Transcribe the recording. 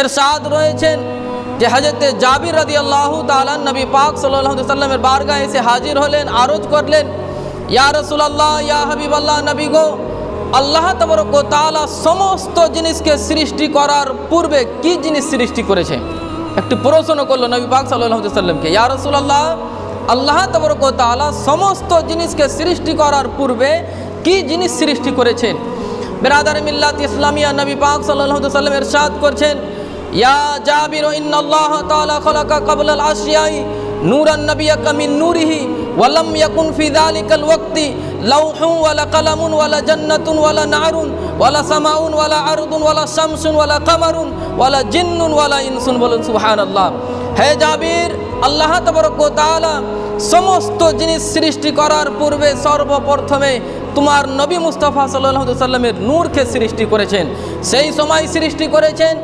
এরশাদ রয়েছেন যে হযরত জাবির রাদিয়াল্লাহু তাআলা নবী পাক সাল্লাল্লাহু আলাইহি ওয়াসাল্লামের বারগাহে এসে হাজির হলেন, আরজ করলেন, ইয়া রাসূলুল্লাহ, ইয়া হাবিবাল্লাহ, নবী গো, আল্লাহ তাবারক ওয়া তাআলা সমস্ত জিনিসকে সৃষ্টি করার পূর্বে কি জিনিস সৃষ্টি করেছে? একটি প্রশ্ন করলো নবী পাক সাল্লাল্লাহু আলাইহি ওয়াসাল্লামকে, ইয়া রাসূলুল্লাহ, আল্লাহ তাবারক ওয়া তাআলা সমস্ত জিনিসকে সৃষ্টি করার পূর্বে কি জিনিস সৃষ্টি করেছেন? বিরাদার মিল্লাত ইসলামিয়া নবী পাক সাল্লাল্লাহু আলাইহি ওয়াসাল্লাম ইরশাদ করছেন, ইয়া জাবির, ইন্নাল্লাহ তাআলা খালাকা ক্বাবলাল আশিয়াই নূরান নাবিয়াকা মিন নূরিহি ওয়া লাম ইয়াকুন ফি যালিকাল ওয়াক্তি লাউহুন ওয়ালা কালামুন ওয়ালা জান্নাতুন ওয়ালা নারুন ওয়ালা সামাউন ওয়ালা আরদুন ওয়ালা শামসুন ওয়ালা কামারুন ওয়ালা জিন্নুন ওয়ালা ইনসুন। বলুন সুবহানাল্লাহ। হে জাবির, আল্লাহ তাবারক ওয়া তাআলা সমস্ত জিনিস সৃষ্টি করার পূর্বে সর্বপ্রথমে তোমার নবী মুস্তাফা সাল্লাল্লাহু আলাইহি ওয়াসাল্লামের নূরকে সৃষ্টি করেছেন। সেই সময় সৃষ্টি করেছেন